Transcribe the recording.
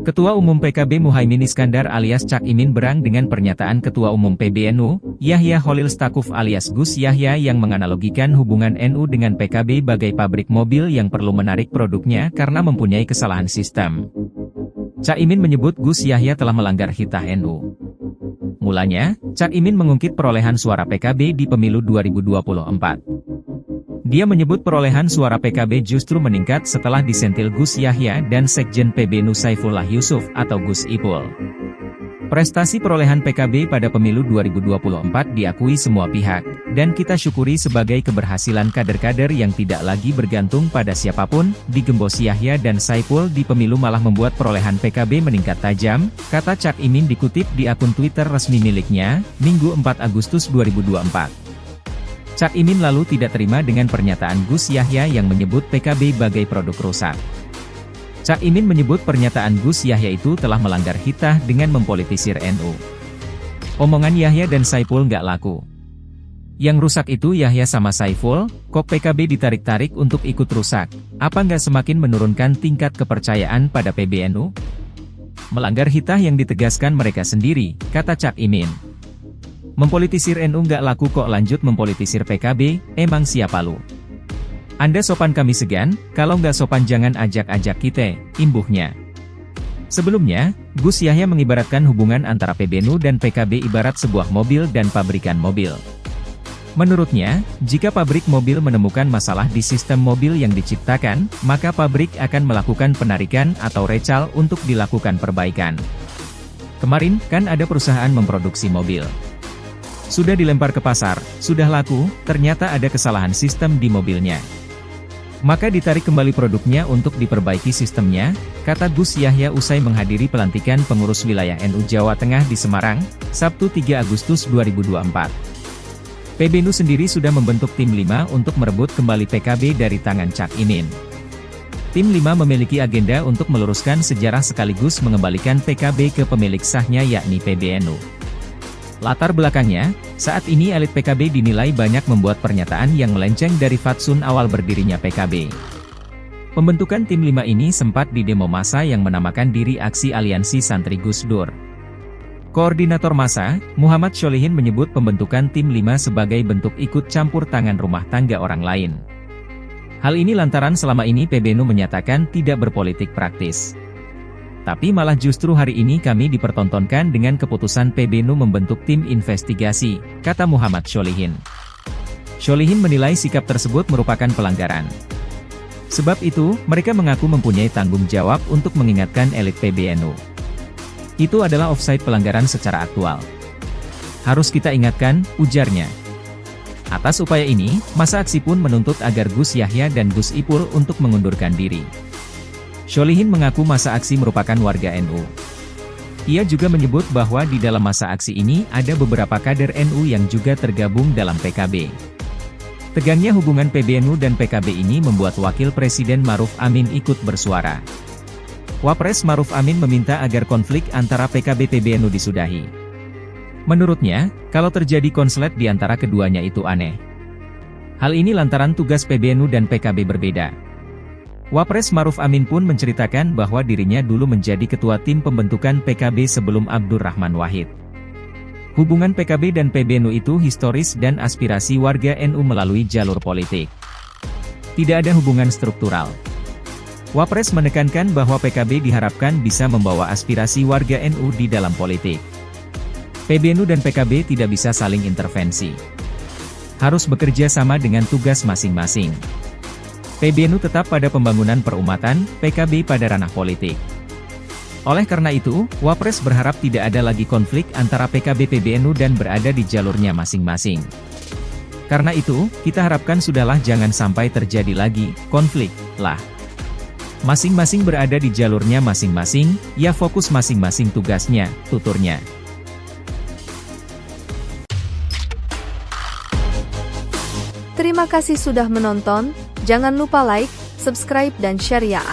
Ketua Umum PKB Muhaimin Iskandar alias Cak Imin berang dengan pernyataan Ketua Umum PBNU, Yahya Khalil Stakuf alias Gus Yahya yang menganalogikan hubungan NU dengan PKB bagai pabrik mobil yang perlu menarik produknya karena mempunyai kesalahan sistem. Cak Imin menyebut Gus Yahya telah melanggar hitah NU. Mulanya, Cak Imin mengungkit perolehan suara PKB di pemilu 2024. Dia menyebut perolehan suara PKB justru meningkat setelah disentil Gus Yahya dan Sekjen PBNU Saifullah Yusuf atau Gus Ipul. Prestasi perolehan PKB pada pemilu 2024 diakui semua pihak, dan kita syukuri sebagai keberhasilan kader-kader yang tidak lagi bergantung pada siapapun, digembos Yahya dan Saiful di pemilu malah membuat perolehan PKB meningkat tajam, kata Cak Imin dikutip di akun Twitter resmi miliknya, Minggu 4 Agustus 2024. Cak Imin lalu tidak terima dengan pernyataan Gus Yahya yang menyebut PKB bagai produk rusak. Cak Imin menyebut pernyataan Gus Yahya itu telah melanggar hitah dengan mempolitisir NU. Omongan Yahya dan Saiful nggak laku. Yang rusak itu Yahya sama Saiful, kok PKB ditarik-tarik untuk ikut rusak, apa nggak semakin menurunkan tingkat kepercayaan pada PBNU? Melanggar hitah yang ditegaskan mereka sendiri, kata Cak Imin. Mempolitisir NU nggak laku kok lanjut mempolitisir PKB, emang siapa lu? Anda sopan kami segan, kalau nggak sopan jangan ajak-ajak kita, imbuhnya. Sebelumnya, Gus Yahya mengibaratkan hubungan antara PBNU dan PKB ibarat sebuah mobil dan pabrikan mobil. Menurutnya, jika pabrik mobil menemukan masalah di sistem mobil yang diciptakan, maka pabrik akan melakukan penarikan atau recal untuk dilakukan perbaikan. Kemarin, kan ada perusahaan memproduksi mobil. Sudah dilempar ke pasar, sudah laku, ternyata ada kesalahan sistem di mobilnya. Maka ditarik kembali produknya untuk diperbaiki sistemnya, kata Gus Yahya usai menghadiri pelantikan pengurus wilayah NU Jawa Tengah di Semarang, Sabtu 3 Agustus 2024. PBNU sendiri sudah membentuk tim 5 untuk merebut kembali PKB dari tangan Cak Imin. Tim 5 memiliki agenda untuk meluruskan sejarah sekaligus mengembalikan PKB ke pemilik sahnya yakni PBNU. Latar belakangnya, saat ini elit PKB dinilai banyak membuat pernyataan yang melenceng dari fatsun awal berdirinya PKB. Pembentukan tim 5 ini sempat didemo massa yang menamakan diri Aksi Aliansi Santri Gus Dur. Koordinator massa, Muhammad Syolihin menyebut pembentukan tim 5 sebagai bentuk ikut campur tangan rumah tangga orang lain. Hal ini lantaran selama ini PBNU menyatakan tidak berpolitik praktis. Tapi malah justru hari ini kami dipertontonkan dengan keputusan PBNU membentuk tim investigasi, kata Muhammad Syolihin. Syolihin menilai sikap tersebut merupakan pelanggaran. Sebab itu, mereka mengaku mempunyai tanggung jawab untuk mengingatkan elit PBNU. Itu adalah offside pelanggaran secara aktual. Harus kita ingatkan, ujarnya. Atas upaya ini, massa aksi pun menuntut agar Gus Yahya dan Gus Ipul untuk mengundurkan diri. Syolihin mengaku massa aksi merupakan warga NU. Ia juga menyebut bahwa di dalam massa aksi ini ada beberapa kader NU yang juga tergabung dalam PKB. Tegangnya hubungan PBNU dan PKB ini membuat Wakil Presiden Maruf Amin ikut bersuara. Wapres Maruf Amin meminta agar konflik antara PKB-PBNU disudahi. Menurutnya, kalau terjadi konslet di antara keduanya itu aneh. Hal ini lantaran tugas PBNU dan PKB berbeda. Wapres Maruf Amin pun menceritakan bahwa dirinya dulu menjadi ketua tim pembentukan PKB sebelum Abdurrahman Wahid. Hubungan PKB dan PBNU itu historis dan aspirasi warga NU melalui jalur politik. Tidak ada hubungan struktural. Wapres menekankan bahwa PKB diharapkan bisa membawa aspirasi warga NU di dalam politik. PBNU dan PKB tidak bisa saling intervensi. Harus bekerja sama dengan tugas masing-masing. PBNU tetap pada pembangunan perumatan, PKB pada ranah politik. Oleh karena itu, Wapres berharap tidak ada lagi konflik antara PKB-PBNU dan berada di jalurnya masing-masing. Karena itu, kita harapkan sudahlah jangan sampai terjadi lagi konflik lah. Masing-masing berada di jalurnya masing-masing, ya fokus masing-masing tugasnya, tuturnya. Terima kasih sudah menonton, jangan lupa like, subscribe dan share ya.